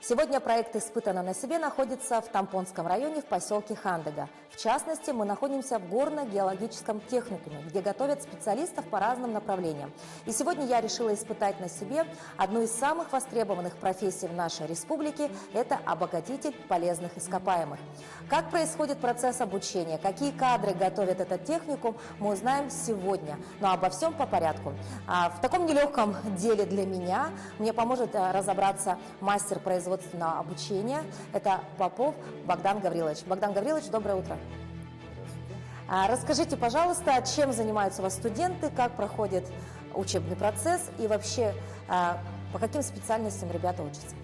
Сегодня проект «Испытано на себе» находится в Тампонском районе в поселке Хандыга. В частности, мы находимся в горно-геологическом техникуме, где готовят специалистов по разным направлениям. И сегодня я решила испытать на себе одну из самых востребованных профессий в нашей республике – это обогатитель полезных ископаемых. Как происходит процесс обучения, какие кадры готовят этот техникум, мы узнаем сегодня. Но обо всем по порядку. В таком нелегком деле для меня мне поможет разобраться мастер производственного обучения. Это Попов Богдан Гаврилович. Богдан Гаврилович, доброе утро. Расскажите, пожалуйста, чем занимаются у вас студенты, как проходит учебный процесс и вообще по каким специальностям ребята учатся?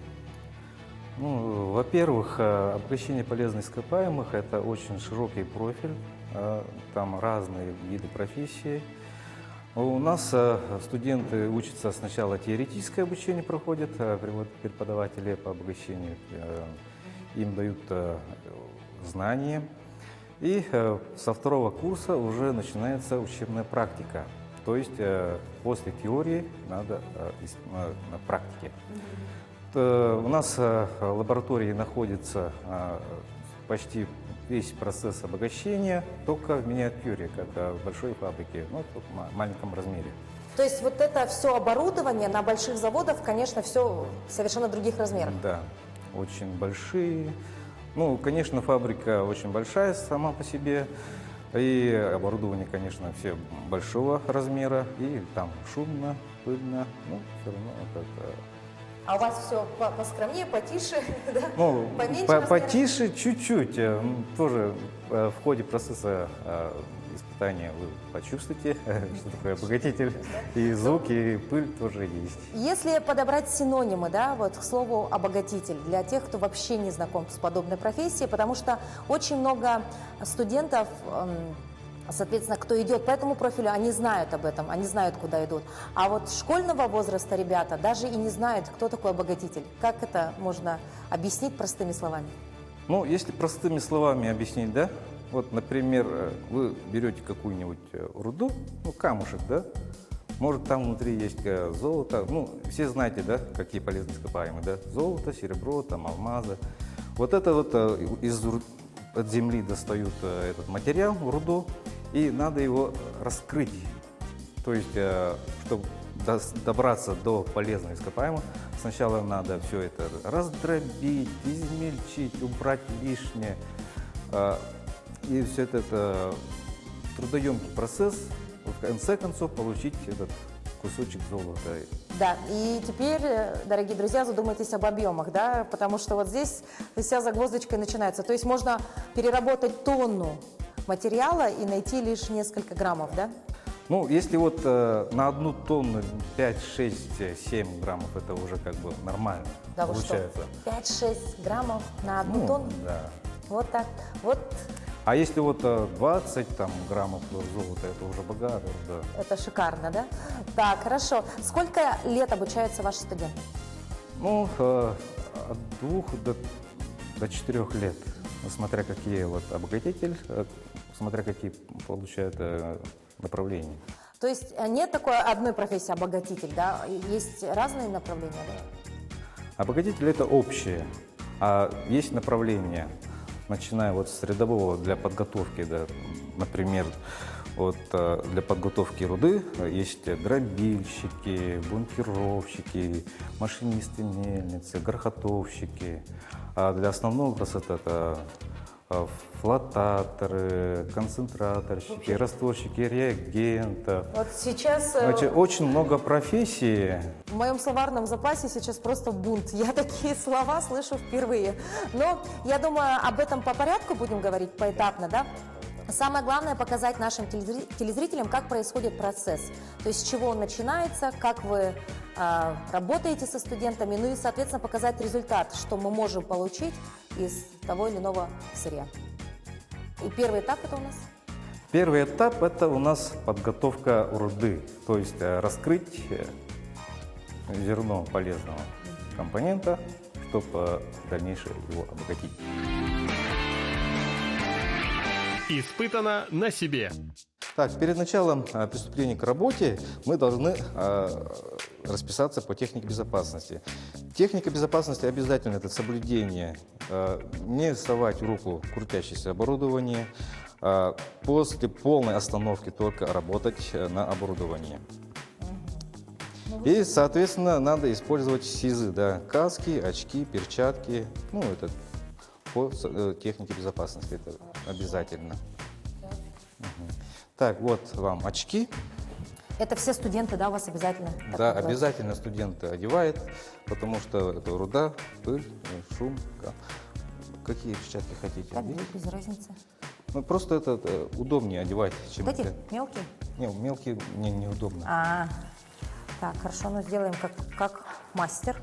Ну, во-первых, обогащение полезных ископаемых – это очень широкий профиль, там разные виды профессий. У нас студенты учатся сначала теоретическое обучение проходят, преподаватели по обогащению им дают знания. И со второго курса уже начинается учебная практика. То есть после теории надо на практике. У нас в лаборатории находится почти весь процесс обогащения, только в миниатюре, как в большой фабрике, но в маленьком размере. То есть вот это все оборудование на больших заводах, конечно, все совершенно других размеров? Да, очень большие. Ну, конечно, фабрика очень большая сама по себе, и оборудование, конечно, все большого размера, и там шумно, пыльно, но все равно как-то... А у вас все поскромнее, потише, да? Ну, поменьше размеров? потише чуть-чуть. Тоже в ходе процесса испытания вы почувствуете, что такое обогатитель. И звук, и пыль тоже есть. Если подобрать синонимы, да, вот к слову обогатитель, для тех, кто вообще не знаком с подобной профессией, потому что очень много студентов, соответственно, кто идет по этому профилю, они знают об этом, они знают, куда идут. А вот школьного возраста ребята даже и не знают, кто такой обогатитель. Как это можно объяснить простыми словами? Ну, если простыми словами объяснить, да, вот, например, вы берете какую-нибудь руду, ну, камушек, да, может, там внутри есть золото, ну, все знаете, да, какие полезные ископаемые, да, золото, серебро, там, алмазы. Вот это вот от земли достают этот материал, руду, и надо его раскрыть. То есть, чтобы добраться до полезных ископаемых, сначала надо все это раздробить, измельчить, убрать лишнее. И все это трудоемкий процесс, в конце концов получить этот кусочек золота. Да, и теперь, дорогие друзья, задумайтесь об объемах, да, потому что вот здесь вся загвоздочка и начинается. То есть можно переработать тонну материала и найти лишь несколько граммов, да? Ну, если вот на одну тонну 5, 6, 7 граммов, это уже как бы нормально Да, получается. Вы что, 5-6 граммов на одну тонну? Да. Вот так. Вот А если вот 20 там, граммов золота, это уже богато, да. это шикарно, да? Так, хорошо. Сколько лет обучаются ваши студенты? Ну, от 2 до 4 лет, смотря какие вот обогатитель, смотря какие получают направления. То есть нет такой одной профессии обогатитель, да? Есть разные направления, да? Обогатитель – это общее, а есть направления, начиная вот с рядового для подготовки, да, например, вот для подготовки руды есть дробильщики, бункеровщики, машинисты мельницы, грохотовщики. А для основного процесса это флотаторы, концентраторщики, растворщики реагентов. Вот сейчас Значит, очень много профессий. в моем словарном запасе сейчас просто бунт. Я такие слова слышу впервые. Но я думаю, об этом по порядку будем говорить, поэтапно, да? Самое главное показать нашим телезрителям, как происходит процесс. То есть с чего он начинается, как вы работаете со студентами, ну и, соответственно, показать результат, что мы можем получить из того или иного сырья. И первый этап это у нас? Первый этап – это у нас подготовка руды, то есть раскрыть зерно полезного компонента, чтобы в дальнейшем его обогатить. Испытано на себе. Так, перед началом приступления к работе мы должны расписаться по технике безопасности. Техника безопасности обязательно это соблюдение, не совать руку в крутящееся оборудование, после полной остановки только работать на оборудовании. И, соответственно, надо использовать СИЗы, да, каски, очки, перчатки, ну, это по технике безопасности, это обязательно. Так, вот вам очки. Это все студенты, да, у вас обязательно? так Да, называют? обязательно студенты одевают, потому что это руда, пыль, шум. Какие перчатки хотите? Так, без разницы. Ну, просто это удобнее одевать, чем Вот эти это. мелкие? Не, мелкие мне неудобно. Так, хорошо, ну сделаем как мастер.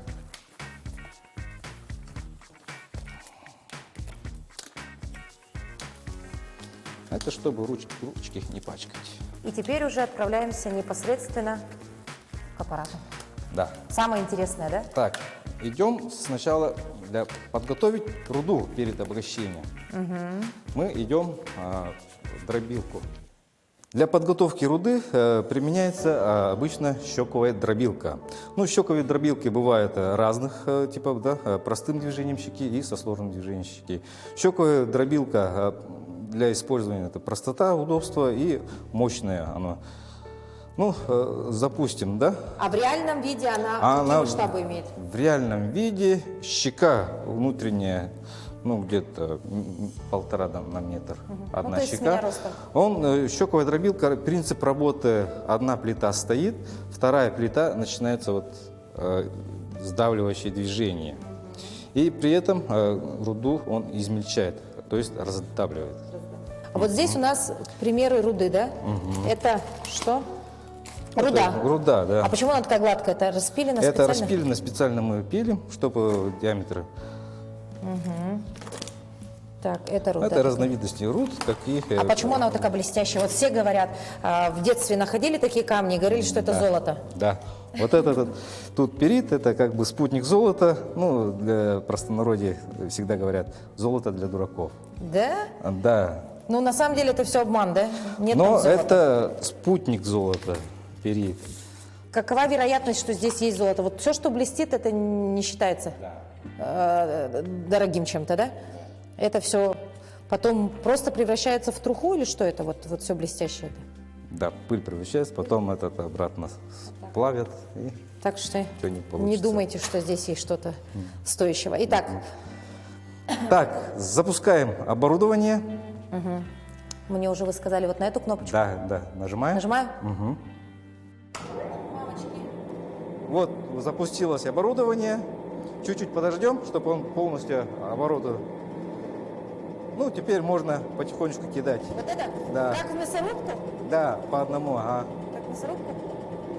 Это чтобы ручки не пачкать. И теперь уже отправляемся непосредственно к аппарату. Да. Самое интересное, да? Так, идем сначала подготовить руду перед обращением. Мы идем в дробилку. Для подготовки руды применяется обычно щековая дробилка. Ну, щековые дробилки бывают разных типов, да, простым движением щеки и со сложным движением щеки. Щековая дробилка для использования это простота, удобство и мощная она. Ну, запустим, да? А в реальном виде она какие масштабы имеет? В реальном виде щека внутренняя, ну, где-то 1,5 на метр. Одна Ну, то есть с щека. меня ростом. Щековая дробилка, принцип работы: одна плита стоит, вторая плита начинается вот сдавливающее движение. И при этом руду он измельчает, то есть раздавливает. А вот здесь у нас примеры руды, да? Это что? Руда. Руда, да. А почему она такая гладкая? Это распилено Это специально? распилено специально, мы пилим, чтобы диаметр. Так, это руда. Это разновидности руд, каких. А почему она вот такая блестящая? Вот все говорят, в детстве находили такие камни и говорили, что это золото. Да. Вот этот тут перит, это как бы спутник золота. Ну, для простонародья всегда говорят, золото для дураков. Да? Да. Ну, на самом деле это все обман, да? Нет Но там золота. это спутник золота, перит. Какова вероятность, что здесь есть золото? Вот все, что блестит, это не считается дорогим чем-то, да? Это все потом просто превращается в труху или что это? Вот все блестящее. Да, пыль превращается, потом этот обратно плавят, и Так что ничего не не получится. думайте, что здесь есть что-то стоящего. Итак, Так, запускаем оборудование. мне уже вы сказали вот на эту кнопочку. Да, нажимаем. Нажимаю? Вот запустилось оборудование. Чуть-чуть подождем, чтобы он полностью оборудовал. Ну, теперь можно потихонечку кидать. Вот это? Да. Как в мясорубку? Да, по одному, ага. Как в мясорубку?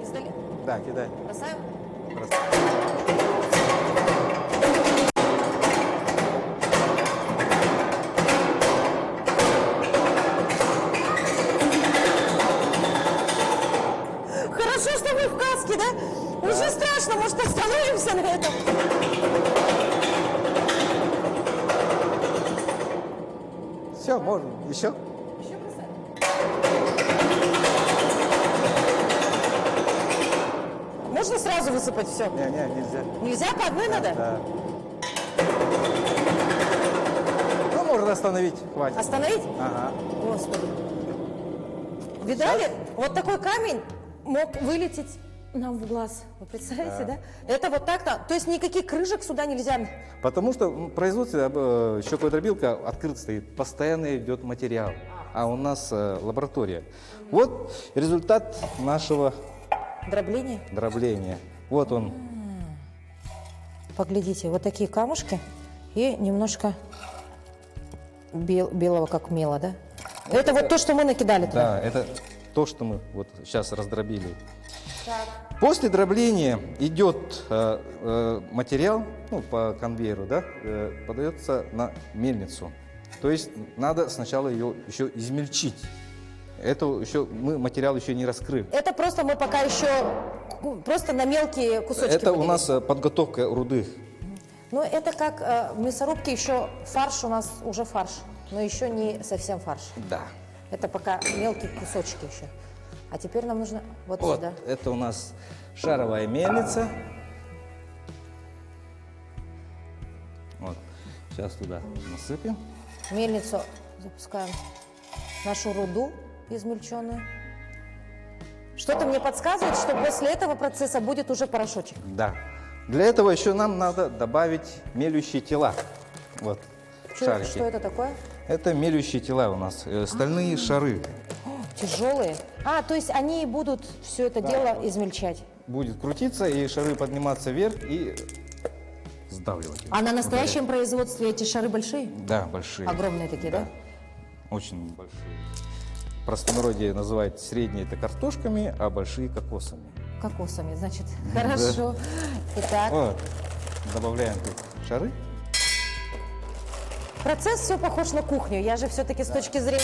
Издали? Да, кидай. Бросаем? Хорошо, что мы в каске, да? Уже страшно, может, остановимся на этом? Все, можно. Еще? Еще бросаем. Можно сразу высыпать все? Не, нельзя. Нельзя, по одной надо? Да. Ну, можно остановить, хватит. Остановить? Ага. Господи. Видали? Вот такой камень мог вылететь нам в глаз. Вы представляете, да? Это вот так-то. То есть никаких крышек сюда нельзя. Потому что в производстве щековая дробилка открыт стоит, постоянно идет материал, а у нас лаборатория. Вот результат нашего Дробление. дробления. Вот он. Поглядите, вот такие камушки и немножко белого, как мела, да? Это вот то, что мы накидали туда. Да, это то, что мы вот сейчас раздробили. После дробления идет материал, ну, по конвейеру, да, подается на мельницу. То есть надо сначала ее еще измельчить. Это еще материал еще не раскрыли. Это просто мы пока еще просто на мелкие кусочки Это у поделили. нас подготовка руды. Ну, это как в мясорубке еще фарш у нас уже фарш, но еще не совсем фарш. Да. Это пока мелкие кусочки еще. А теперь нам нужно вот Вот, сюда. это у нас шаровая мельница. Вот. Сейчас туда насыпем. В мельницу запускаем нашу руду измельченную. Что-то мне подсказывает, что после этого процесса будет уже порошочек. Да. Для этого еще нам надо добавить мелющие тела. Вот, шарики. Что это такое? Это мелющие тела у нас, стальные шары. Тяжелые. То есть они будут все это дело измельчать. Будет крутиться, и шары подниматься вверх и сдавливать. А на настоящем производстве эти шары большие? Да, большие. Огромные такие, да? Очень большие. В простонародье называют средние это картошками, а большие кокосами. Кокосами, значит. Хорошо. Итак, Вот. Добавляем тут шары. процесс все похож на кухню. Я же все-таки с точки зрения...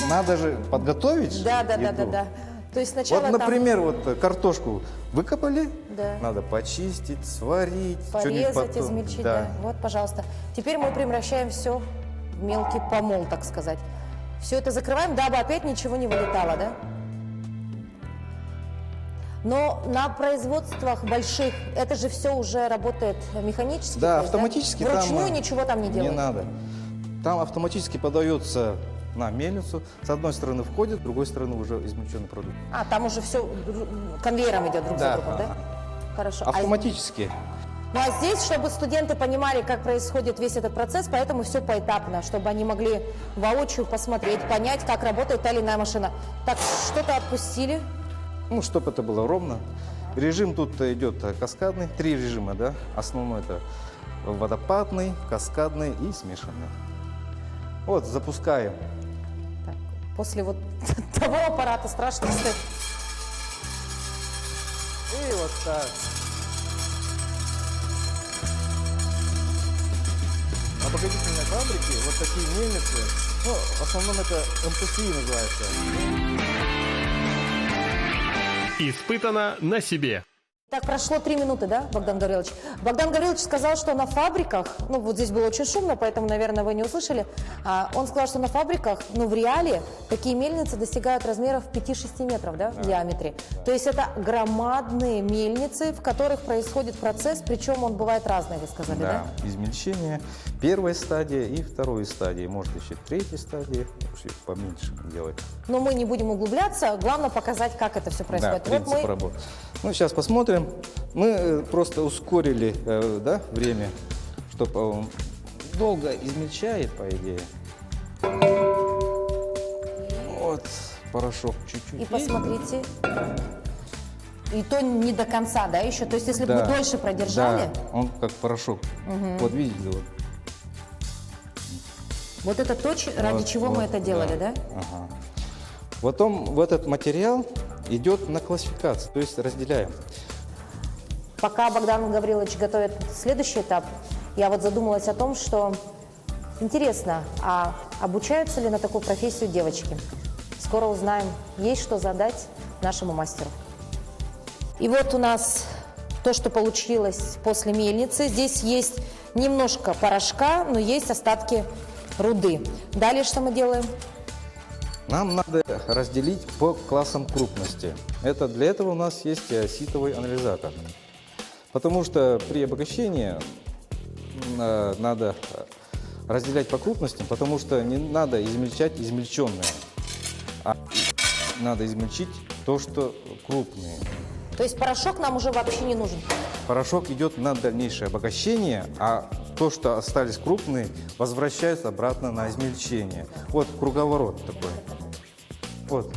Надо же подготовить Да. еду. То есть сначала Вот, например, вот картошку выкопали, Да. надо почистить, сварить, что-нибудь порезать, потом. измельчить. Да. Вот, пожалуйста. Теперь мы превращаем все в мелкий помол, так сказать. Все это закрываем, дабы опять ничего не вылетало, да? Но на производствах больших это же все уже работает механически. Да, то есть, автоматически. Вручную там, ничего там не Не делают. надо. Там автоматически подается на мельницу. С одной стороны входит, с другой стороны уже измельченный продукт. Там уже все конвейером идет друг за другом, да? ага. Хорошо. Автоматически. Ну а здесь, чтобы студенты понимали, как происходит весь этот процесс, поэтому все поэтапно, чтобы они могли воочию посмотреть, понять, как работает та или иная машина. Так, что-то отпустили. Ну, чтобы это было ровно. Режим тут идет каскадный. 3 режима, да? Основной это водопадный, каскадный и смешанный. Вот, запускаем. Так, после вот того аппарата страшно стоит. И вот так. На обогатительной фабрике вот такие мельницы, ну, в основном это МПСИ называется. Испытано на себе. Так, прошло 3 минуты, да, Богдан Гаврилович? Богдан Гаврилович сказал, что на фабриках, ну вот здесь было очень шумно, поэтому, наверное, вы не услышали, он сказал, что на фабриках, ну в реале, такие мельницы достигают размеров 5-6 метров, да, в диаметре. То есть это громадные мельницы, в которых происходит процесс, причем он бывает разный, вы сказали, да? Да, измельчение первой стадии и второй стадии, может еще третьей стадии, вообще поменьше делать. Но мы не будем углубляться, главное показать, как это все происходит. Да, принцип работы. Ну, сейчас посмотрим. Мы просто ускорили да, время, чтобы он долго измельчает, по идее. Вот, порошок чуть-чуть. И посмотрите. И то не до конца, да, еще? То есть, если бы Да, мы дольше продержали, да, он как порошок. Вот видите, вот. вот это то, ради Вот, чего мы вот, это делали, да? Ага. Потом в этот материал идет на классификацию, то есть разделяем. Пока Богдан Гаврилович готовит следующий этап, я вот задумалась о том, что интересно, а обучаются ли на такую профессию девочки? Скоро узнаем. Есть что задать нашему мастеру. И вот у нас то, что получилось после мельницы. Здесь есть немножко порошка, но есть остатки руды. Далее что мы делаем? Нам надо разделить по классам крупности. Для этого у нас есть ситовый анализатор. Потому что при обогащении надо разделять по крупностям, потому что не надо измельчать измельченное, а надо измельчить то, что крупные. То есть порошок нам уже вообще не нужен. Порошок идет на дальнейшее обогащение, а то, что остались крупные, возвращаются обратно на измельчение. Вот круговорот такой. Вот.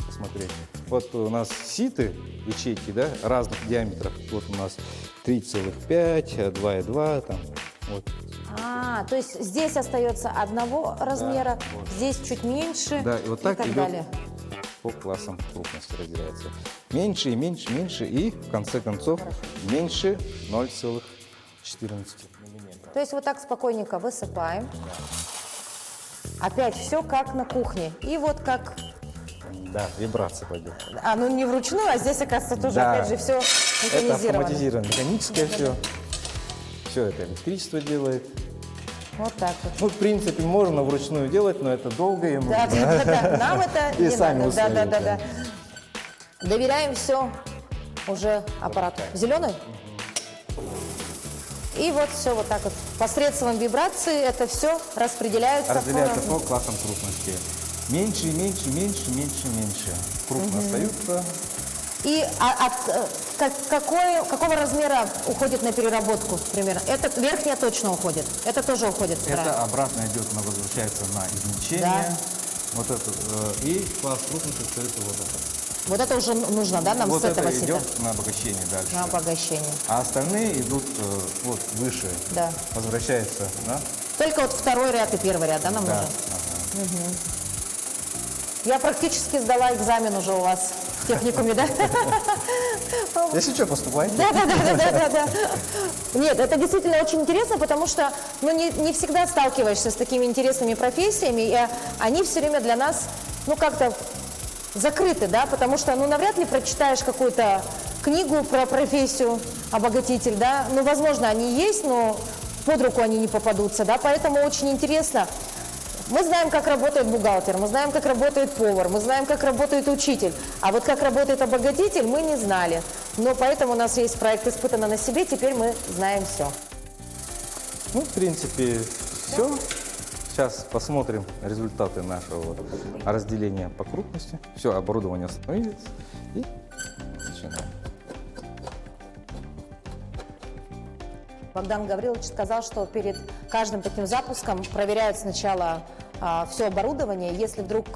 Посмотреть. Вот у нас ситы, ячейки, да, разных диаметров. Вот у нас 3,5, 2,2, там, вот. То есть здесь остается одного размера, вот. здесь чуть меньше, Да, и вот так идет. далее. По классам крупности разделяется. Меньше и меньше, меньше, и в конце концов меньше 0,14 миллиметра. То есть вот так спокойненько высыпаем. Опять все как на кухне. И вот как... Да, вибрация пойдет. ну не вручную, а здесь, оказывается, тоже Да. опять же все Это механизировано. автоматизировано, механическое все. Все это электричество делает. Вот так вот. Ну, в принципе, можно вручную делать, но это долго и Да, нужно. да, да, нам это И не сами надо. Да, да, устали, да, да. да. Доверяем все уже аппарату. Зеленый? И вот все вот так вот. Посредством вибрации это все распределяется. Разделяется по... по классам крупности. Меньше, меньше, меньше, меньше, меньше. Крупно остаются. И какого размера уходит на переработку примерно? Это верхняя точно уходит. Это тоже уходит. Это обратно идет, она возвращается на измельчение. Да. Вот это, и класс крупности остается вот это. Вот это уже нужно, да, нам Вот с этого это сита? идет на обогащение дальше. На обогащение. А остальные идут вот выше. Да. Возвращается, да? Только вот второй ряд и первый ряд, да, нам Да. нужен? Я практически сдала экзамен уже у вас в техникуме, да? Если что, поступайте. Да. Нет, это действительно очень интересно, потому что не всегда сталкиваешься с такими интересными профессиями, и они все время для нас, как-то закрыты, да, потому что, навряд ли прочитаешь какую-то книгу про профессию обогатитель, да, возможно, они есть, но под руку они не попадутся, да, поэтому очень интересно. Мы знаем, как работает бухгалтер, мы знаем, как работает повар, мы знаем, как работает учитель, а вот как работает обогатитель, мы не знали. Но поэтому у нас есть проект «Испытано на себе», теперь мы знаем все. В принципе, все. Сейчас посмотрим результаты нашего разделения по крупности. Все, оборудование остановилось. И начинаем. Богдан Гаврилович сказал, что перед каждым таким запуском проверяют сначала все оборудование. Если вдруг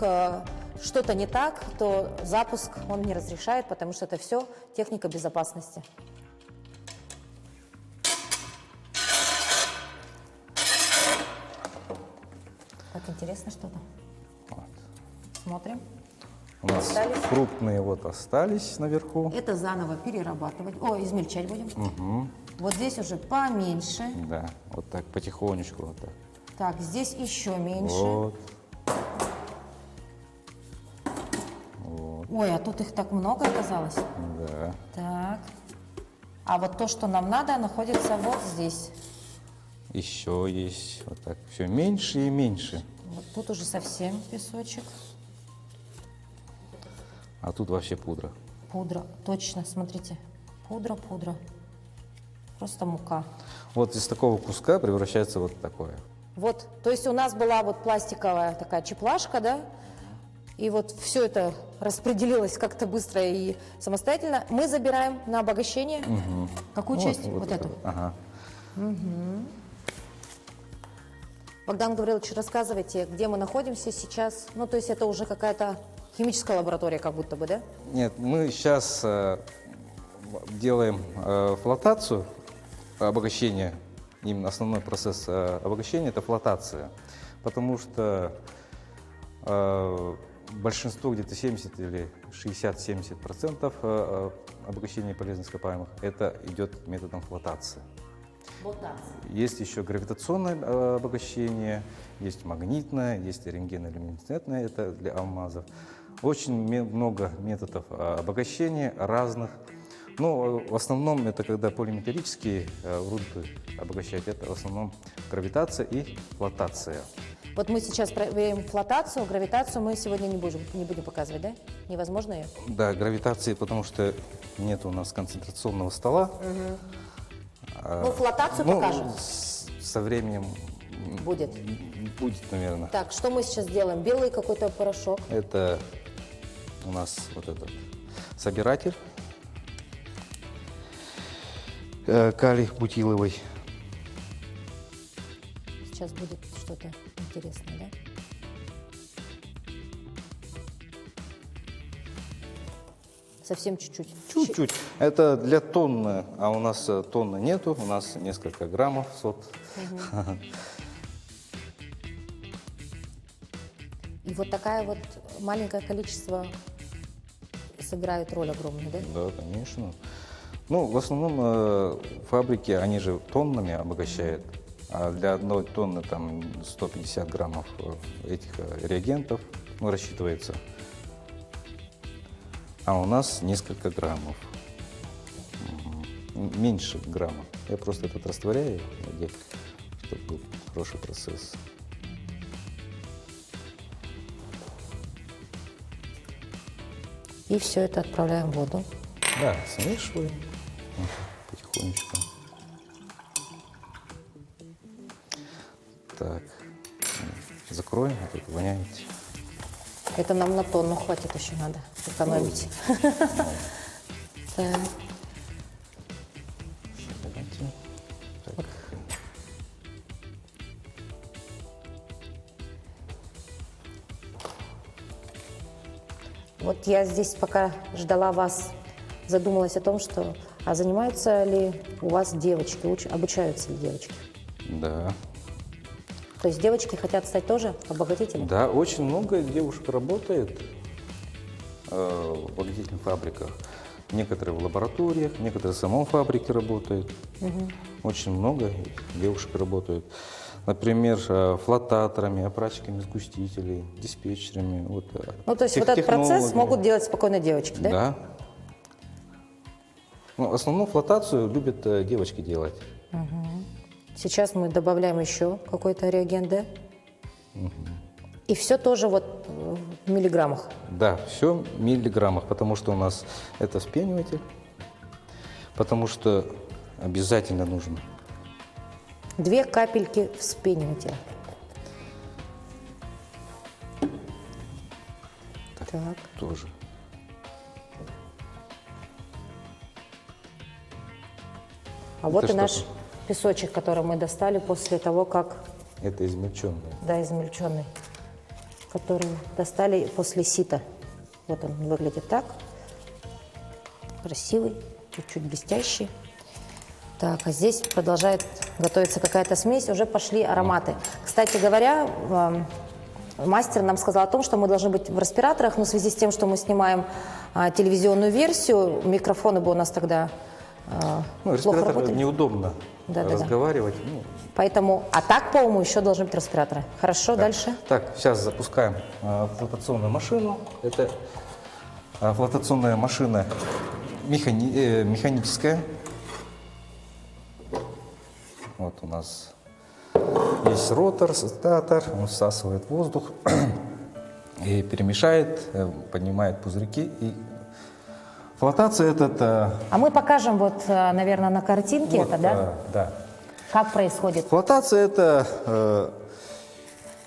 что-то не так, то запуск он не разрешает, потому что это все техника безопасности. Так, интересно что-то. Вот. Смотрим. У нас Остались? крупные остались наверху. Это заново перерабатывать. Измельчать будем. Вот здесь уже поменьше. Да, вот так потихонечку вот так. Так, здесь еще меньше. Вот. Ой, а тут их так много оказалось. Да. Так. А вот то, что нам надо, находится вот здесь. Еще есть вот так. Все меньше и меньше. Вот тут уже совсем песочек. А тут вообще пудра. Пудра, точно, смотрите. Пудра. Просто мука. Вот из такого куска превращается вот такое. Вот, то есть у нас была вот пластиковая такая чеплашка, да? И вот все это распределилось как-то быстро и самостоятельно. Мы забираем на обогащение. Какую часть? Вот эту. Ага. Богдан Гаврилович, рассказывайте, где мы находимся сейчас. То есть это уже какая-то химическая лаборатория как будто бы, да? Нет, мы сейчас делаем флотацию, обогащение. Именно основной процесс обогащения – это флотация. Потому что большинство, где-то 70 или 60-70% обогащения полезных ископаемых, это идет методом флотации. Есть еще гравитационное обогащение, есть магнитное, есть рентгенолюминесцентное, это для алмазов. Очень много методов обогащения разных. Но в основном это когда полиметаллические руды обогащать, это в основном гравитация и флотация. Вот мы сейчас проверим флотацию, гравитацию мы сегодня не будем показывать, да? Невозможно ее? Да, гравитации, потому что нет у нас концентрационного стола. Флотацию покажем. Со временем Будет, наверное. Так, что мы сейчас делаем? Белый какой-то порошок. Это у нас вот этот собиратель калий бутиловый. Сейчас будет что-то интересное, да? Совсем чуть-чуть. Чуть-чуть. Это для тонны, а у нас тонны нету, у нас несколько граммов сот. И вот такая вот маленькое количество сыграет роль огромную, да? Да, конечно. В основном фабрики, они же тоннами обогащают, а для одной тонны там 150 граммов этих реагентов рассчитывается. А у нас несколько граммов. Меньше грамма. Я просто этот растворяю, чтобы был хороший процесс. И все это отправляем в воду. Да, смешиваем потихонечку. Так, закроем, а тут воняет. Это нам на тонну хватит, еще надо экономить. Так. Давайте. Так. Вот я здесь пока ждала вас, задумалась о том, что а занимаются ли у вас девочки, обучаются ли девочки? Да. То есть девочки хотят стать тоже обогатителями? Да, очень много девушек работает в обогатительных фабриках. Некоторые в лабораториях, некоторые в самой фабрике работают. Очень много девушек работают. Например, флотаторами, опрачками сгустителей, диспетчерами. Вот, Ну, то есть вот этот процесс могут делать спокойно девочки, да? Да. Ну, основную флотацию любят девочки делать. Сейчас мы добавляем еще какой-то реагент, да? И все тоже вот в миллиграммах. Да, все в миллиграммах, потому что у нас это вспениватель, потому что обязательно нужно. 2 капельки вспенивателя. Так. Тоже. А вот Это и наш что? песочек, который мы достали после того, как, Это измельченное. да, измельченный, который достали после сита. Вот он выглядит так. Красивый, чуть-чуть блестящий. Так, а здесь продолжает готовиться какая-то смесь, уже пошли ароматы. Кстати говоря, мастер нам сказал о том, что мы должны быть в респираторах, но в связи с тем, что мы снимаем телевизионную версию, микрофоны бы у нас тогда Ну, плохо респиратор работали. неудобно Да-да-да. разговаривать. Ну, Поэтому, а так, по-моему, еще должны быть респираторы. Хорошо, да. дальше. Так, сейчас запускаем флотационную машину. Это флотационная машина механическая. Вот у нас есть ротор, статор, он всасывает воздух и перемешает, поднимает пузырьки. И флотация это... А мы покажем вот, наверное, на картинке вот, это, да? Да. Как происходит? Флотация это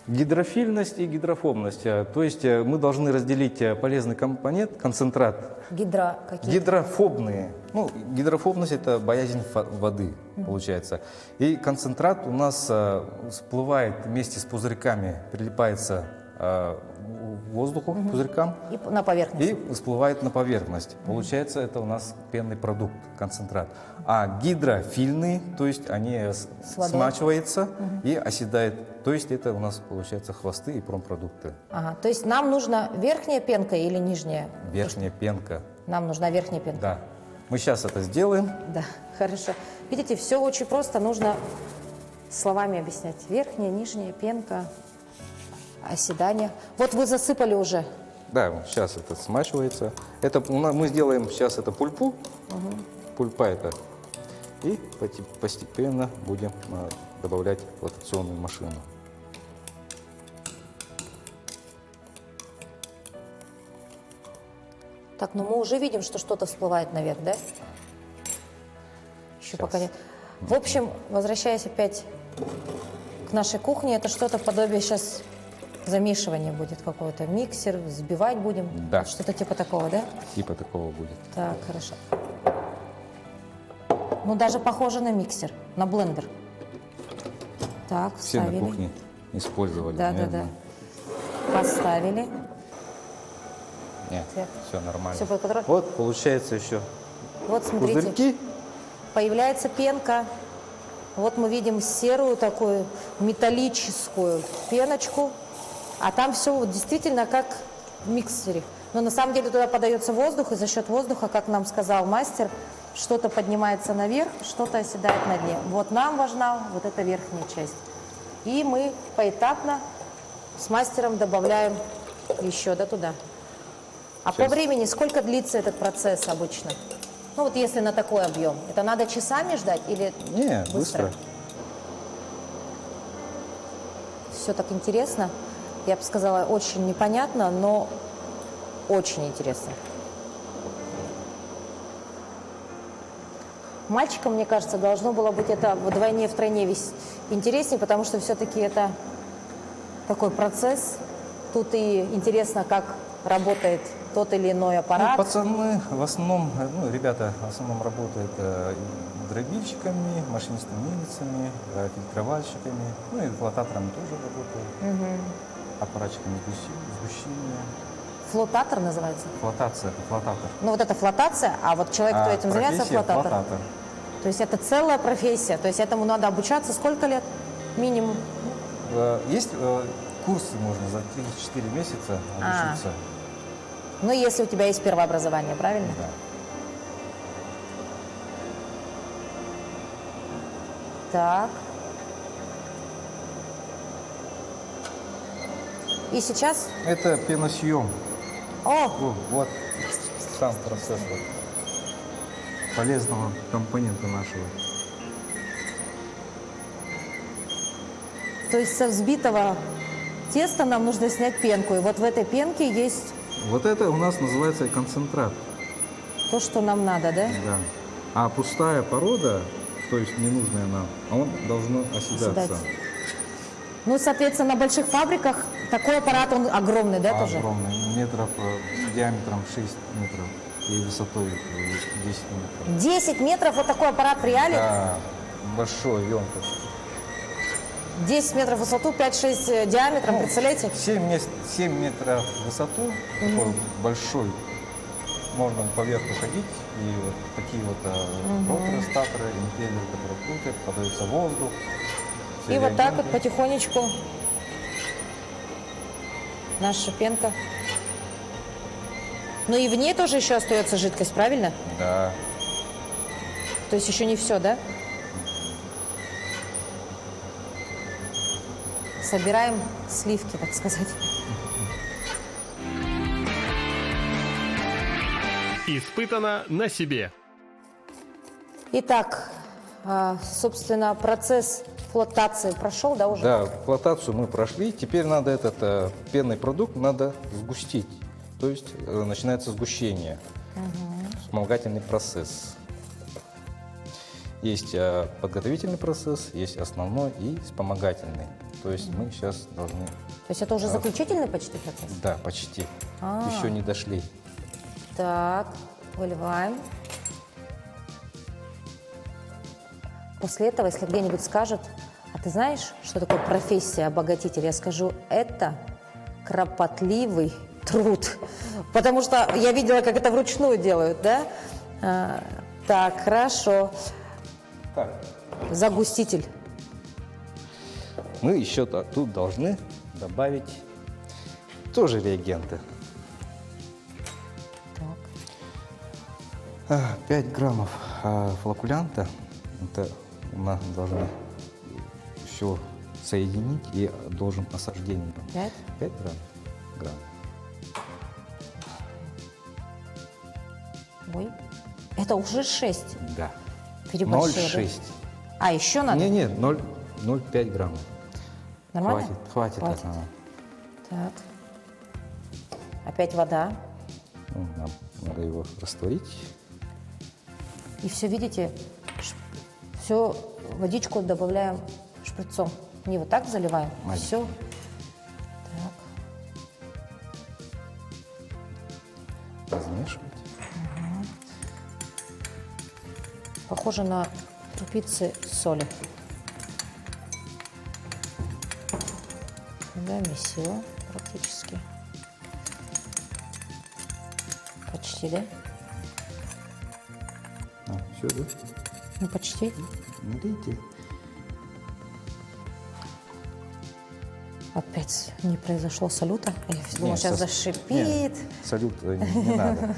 гидрофильность и гидрофобность. То есть мы должны разделить полезный компонент, концентрат, Какие? гидрофобные. Ну, гидрофобность это боязнь воды, получается. И концентрат у нас всплывает вместе с пузырьками, прилипается к воздуху, к пузырькам. И на поверхность. И всплывает на поверхность. Получается, это у нас пенный продукт, концентрат. А гидрофильные, то есть они водой. смачиваются и оседают. То есть это у нас получается хвосты и промпродукты. Ага, то есть нам нужна верхняя пенка или нижняя? Верхняя пенка. Нам нужна верхняя пенка. Да. Мы сейчас это сделаем. Да, хорошо. Видите, все очень просто, нужно словами объяснять. Верхняя, нижняя пенка, оседание. Вот вы засыпали уже. Да, сейчас это смачивается. Это мы сделаем сейчас это пульпу. Пульпа это. И постепенно будем добавлять флотационную машину. Так, ну мы уже видим, что что-то всплывает наверх, да? Еще Сейчас. пока нет. В общем, возвращаясь опять к нашей кухне, это что-то подобие сейчас замешивания будет какое-то. Миксер, взбивать будем. Да. Что-то типа такого, да? Типа такого будет. Так, хорошо. Ну, даже похоже на миксер, на блендер. Так, Все на вставили. кухне использовали. Да, да, наверное. да. Поставили. Нет, Так. все нормально. Всё под контролем. Вот получается еще Вот, смотрите, пузырьки. появляется пенка. Вот мы видим серую такую металлическую пеночку. А там все вот действительно как в миксере. Но на самом деле туда подается воздух, и за счет воздуха, как нам сказал мастер, что-то поднимается наверх, что-то оседает на дне. Вот нам важна вот эта верхняя часть. И мы поэтапно с мастером добавляем еще туда. А по Сейчас. времени сколько длится этот процесс обычно? Ну вот если на такой объем. Это надо часами ждать или Не, быстро. Все так интересно. Я бы сказала, очень непонятно, но очень интересно. мальчикам, мне кажется, должно было быть это вдвойне, втройне интереснее, потому что все-таки это такой процесс. Тут и интересно, как работает тот или иной аппарат. Ну, пацаны в основном, ребята в основном работают дробильщиками, машинистами-мельницами, фильтровальщиками, ну и флотаторами тоже работают, аппаратчиками сгущения. Флотатор называется? Флотация, это флотатор. Ну вот это флотация, а вот человек, кто этим занимается, профессия флотатор. То есть это целая профессия, то есть этому надо обучаться сколько лет минимум? Есть курсы, можно за 3-4 месяца обучиться. Ну, если у тебя есть первое образование, правильно? Да. Так. И сейчас? Это пеносъем. О, Вот сам процесс полезного компонента нашего. то есть со взбитого теста нам нужно снять пенку. И вот в этой пенке есть Вот это у нас называется концентрат. то, что нам надо, да? Да. А пустая порода, то есть ненужная нам, он должно оседаться. Оседать. Ну, соответственно, на больших фабриках такой аппарат, он огромный, да, тоже? Огромный, метров, диаметром 6 метров и высотой 10 метров. 10 метров вот такой аппарат в реале? Да, большой, емкость. 10 метров в высоту, 5-6 диаметром, представляете? 7 метров в высоту, такой большой. Можно поверху ходить, и вот такие вот роторы, статоры, импеллеры, которые крутят, подается воздух. все И вот так вот реагенты. потихонечку наша пенка. Ну и в ней тоже еще остается жидкость, правильно? Да. То есть еще не все, да? Собираем сливки, так сказать. Испытано на себе. Итак, собственно, процесс флотации прошел, да, уже? Да, флотацию мы прошли. Теперь надо этот пенный продукт надо сгустить. То есть начинается сгущение. Вспомогательный процесс. Есть подготовительный процесс, есть основной и вспомогательный. То есть мы сейчас должны... То есть это уже заключительный почти процесс? Да, почти. А. Еще не дошли. Так, выливаем. После этого, если где-нибудь скажут, а ты знаешь, что такое профессия обогатителя, я скажу, это кропотливый труд. Потому что я видела, как это вручную делают, да? Так, хорошо. Так. Загуститель. Мы еще тут должны добавить тоже реагенты. Так. 5 граммов флокулянта. Это мы должны все соединить и должен осаждение. 5? 5 грамм. Ой. Это уже 6. Да. Переборщила, 0,6. да? А, еще надо? Не, 0,5 граммов. Нормально? Хватит. Хватит. Ага. Так. Опять вода. Ну, нам надо его растворить. И все, видите, все, водичку добавляем шприцом. Не вот так заливаем, Маленький. все. Так. Размешивать. Похоже на крупицы соли. Да, месиво практически. Почти, да? Все, да? Ну, почти. Видите? Опять не произошло салюта. А я думала, Не, сейчас зашипит. Нет, салют не надо.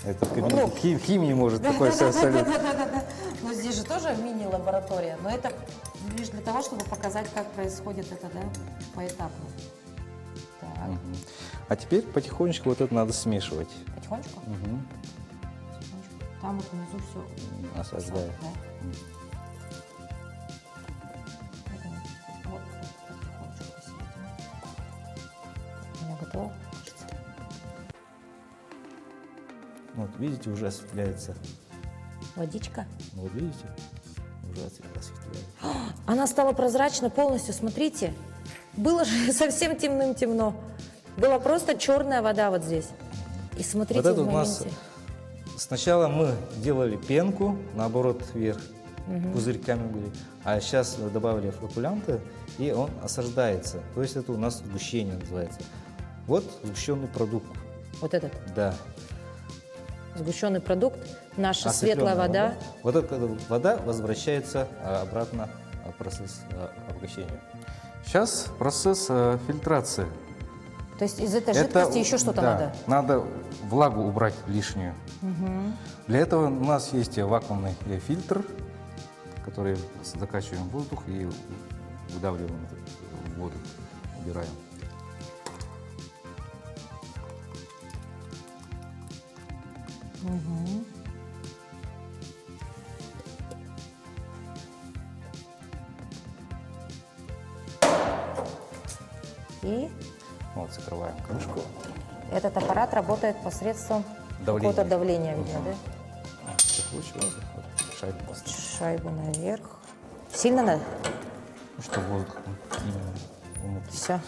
Это в химии может такой салют. Но здесь же тоже мини-лаборатория. Но это лишь для того, чтобы показать, как происходит это, да, поэтапно. Так, А теперь потихонечку вот это надо смешивать. потихонечку. Потихонечку. Там вот внизу все Осаждая. Вот, потихонечку посередине. У меня готово, кажется. Вот видите, уже осветляется Водичка. Ну, вот видите, уже осветляет. Она стала прозрачной полностью, смотрите. Было же совсем темным-темно. Была просто черная вода вот здесь. И смотрите Вот это в у нас моменте. сначала мы делали пенку, наоборот, вверх, пузырьками были, а сейчас добавили флокулянты, и он осаждается. То есть это у нас сгущение называется. Вот сгущенный продукт. Вот этот Да. сгущенный продукт, наша Осветленная светлая вода. Вот эта вода возвращается обратно в процесс обогащения. Сейчас процесс фильтрации. То есть из этой жидкости еще что-то да, надо? Надо влагу убрать лишнюю. Для этого у нас есть вакуумный фильтр, который закачиваем воздух и выдавливаем воду, убираем. И Вот, закрываем крышку. этот аппарат работает посредством Давление. какого-то давления, видно, да? Закручиваем, вот, шайбу поставим, Шайбу наверх. Сильно надо? ну, чтобы воздух именно внутрь. Все.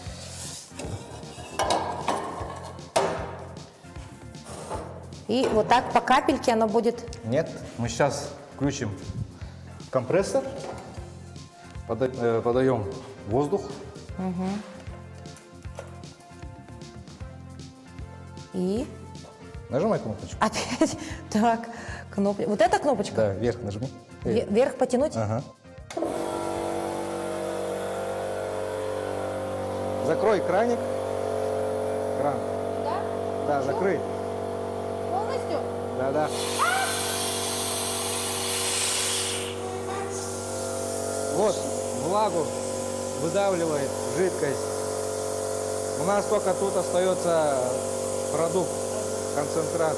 И вот так по капельке оно будет. Нет, мы сейчас включим компрессор, подаем воздух. И Нажимай кнопочку. опять так, кнопочка. Вот эта кнопочка? Да, вверх нажми. Вверх потянуть? Ага. Закрой краник. Кран. Да? Да, закрой. Полностью? Да, да. Вот, влагу выдавливает жидкость. У нас только тут остается продукт, концентрат.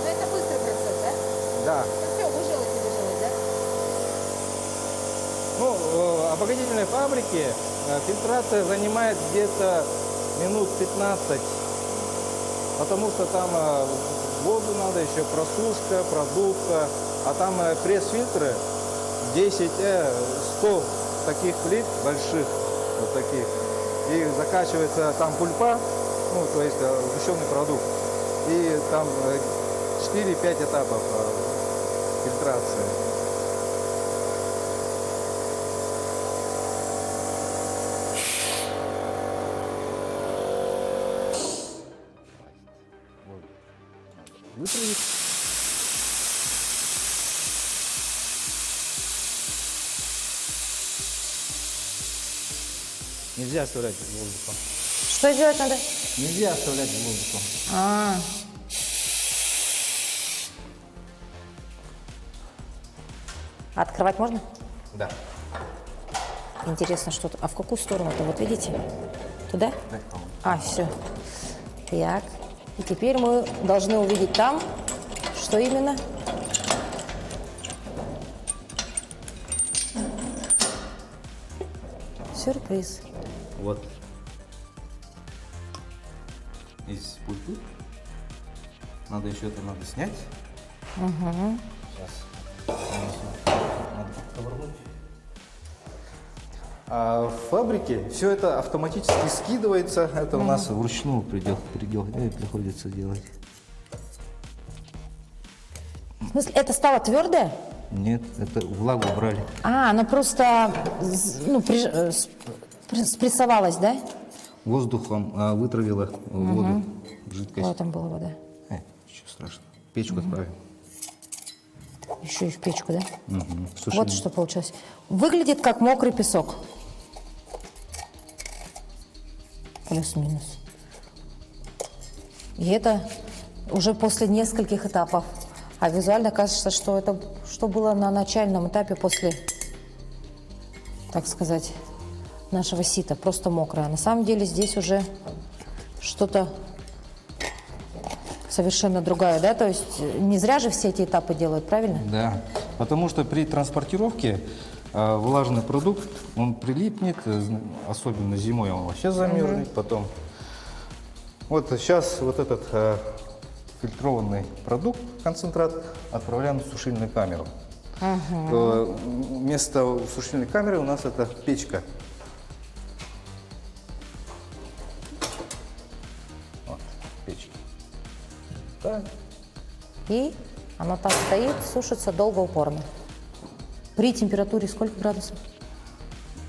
Ну это быстрый процесс, да? Да. Все, выжилось и выжилось, да? Ну, в обогатительной фабрике фильтрация занимает где-то минут 15, потому что там воду надо, еще просушка, продувка, а там пресс-фильтры 10, 100 таких плит больших, вот таких, и закачивается там пульпа, ну, то есть сгущенный продукт, и там 4-5 этапов фильтрации. Вытравить. Нельзя оставлять воздухом. Что сделать надо? Нельзя оставлять воздухом. А. Открывать можно? Да. Интересно, что тут. А в какую сторону-то? Вот видите? Туда? А, все. Так. И теперь мы должны увидеть там, что именно? Сюрприз. Вот. Из пульты. Надо еще это надо снять. Сейчас. Надо повернуть. А в фабрике все это автоматически скидывается. Это у нас вручную приходится делать. В смысле, это стало твердое? Нет, это влагу убрали. А, оно просто ну, спрессовалось, да? Воздухом вытравило воду, жидкость. Вот там была вода. Ничего страшного. Печку отправим. Еще и в печку, да? Сушили. Вот что получилось. Выглядит как мокрый песок. Плюс-минус. И это уже после нескольких этапов. А визуально кажется, что это что было на начальном этапе после, так сказать, нашего сита. Просто мокрое. А на самом деле здесь уже что-то совершенно другое, да? То есть не зря же все эти этапы делают, правильно? Да, потому что при транспортировке влажный продукт, он прилипнет, особенно зимой он вообще замерзнет, потом Вот сейчас вот этот фильтрованный продукт, концентрат, отправляем в сушильную камеру. Вместо сушильной камеры у нас это печка. Вот, печка. Так. И оно там стоит, сушится долго, упорно. При температуре сколько градусов?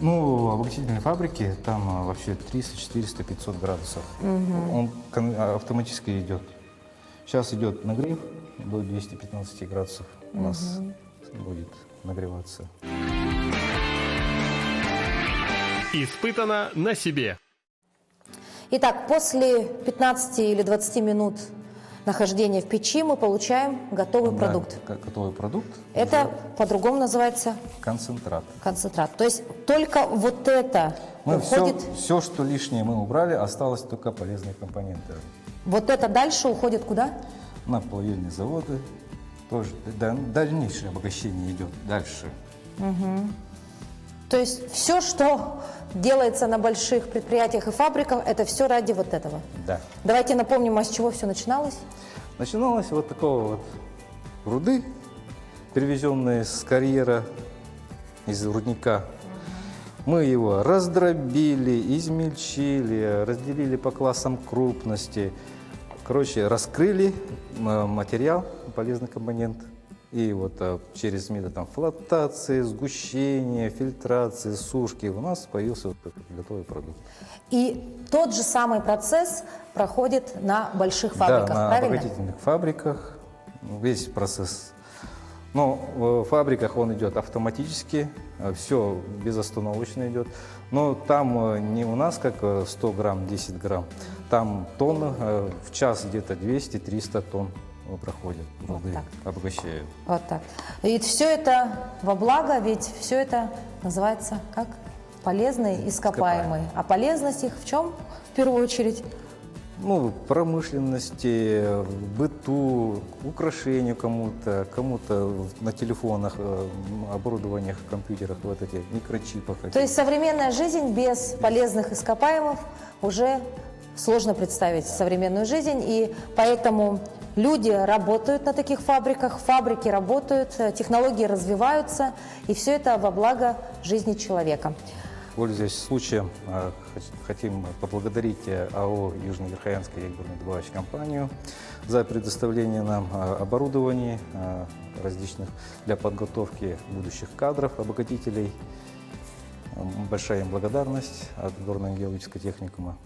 Ну, в обогатительной фабрике там вообще 300, 400, 500 градусов. Он автоматически идет. Сейчас идет нагрев до 215 градусов. У нас будет нагреваться. Испытано на себе. Итак, после 15 или 20 минут нахождения в печи мы получаем готовый Да, продукт. готовый продукт. Это по-другому называется Концентрат. концентрат. То есть только вот это Мы уходит, все, что лишнее мы убрали, осталось только полезные компоненты. вот это дальше уходит куда? На плавильные заводы тоже дальнейшее обогащение идет дальше. То есть все, что делается на больших предприятиях и фабриках, это все ради вот этого. Да. Давайте напомним, а с чего все начиналось. Начиналось вот такого вот руды, привезенные с карьера, из рудника. Мы его раздробили, измельчили, разделили по классам крупности. Короче, раскрыли материал, полезный компонент. И вот через метод там, флотации, сгущения, фильтрации, сушки у нас появился вот этот готовый продукт. И тот же самый процесс проходит на больших фабриках, Да, на правильно? обогатительных фабриках весь процесс. Но в фабриках он идет автоматически, все безостановочно идет. Но там не у нас как 100 грамм, 10 грамм, там тонны, в час где-то 200-300 тонн проходят, воды так. обогащают. Вот так. И все это во благо, ведь все это называется как полезные ископаемые. А полезность их в чем в первую очередь? Ну, промышленности, в быту, украшению кому-то, кому-то на телефонах, оборудованиях, компьютерах, вот эти микрочипах. То есть современная жизнь без полезных ископаемых уже сложно представить современную жизнь, и поэтому люди работают на таких фабриках, фабрики работают, технологии развиваются, и все это во благо жизни человека. Пользуясь случаем, хотим поблагодарить АО «Южно-Верхоянская горнодобывающая компанию за предоставление нам оборудований различных для подготовки будущих кадров, обогатителей. Большая им благодарность от горно-геологического техникума.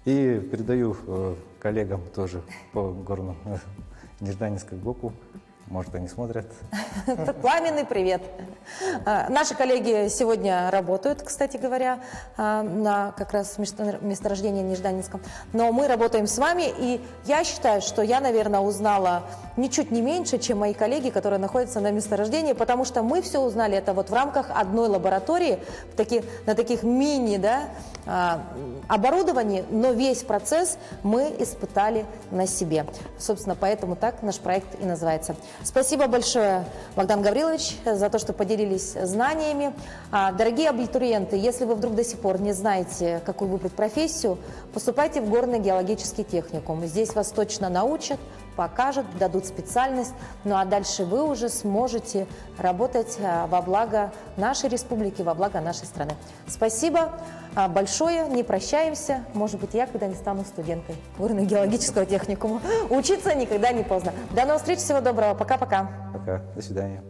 И передаю коллегам тоже по горно-нежданинскому ГОКу. Может, они смотрят. Пламенный привет. Наши коллеги сегодня работают, кстати говоря, на как раз месторождении Нежданинском. Но мы работаем с вами, и я считаю, что я, наверное, узнала ничуть не меньше, чем мои коллеги, которые находятся на месторождении, потому что мы все узнали это вот в рамках одной лаборатории, на таких мини, оборудовании, но весь процесс мы испытали на себе. Собственно, поэтому так наш проект и называется. Спасибо большое, Богдан Гаврилович, за то, что поделились знаниями. Дорогие абитуриенты, если вы вдруг до сих пор не знаете, какую выбрать профессию, поступайте в горно-геологический техникум. Здесь вас точно научат, покажут, дадут специальность, ну а дальше вы уже сможете работать во благо нашей республики, во благо нашей страны. Спасибо большое, не прощаемся. Может быть, я когда-нибудь стану студенткой горно-геологического техникума. Учиться никогда не поздно. До новых встреч, всего доброго, пока-пока. Пока, до свидания.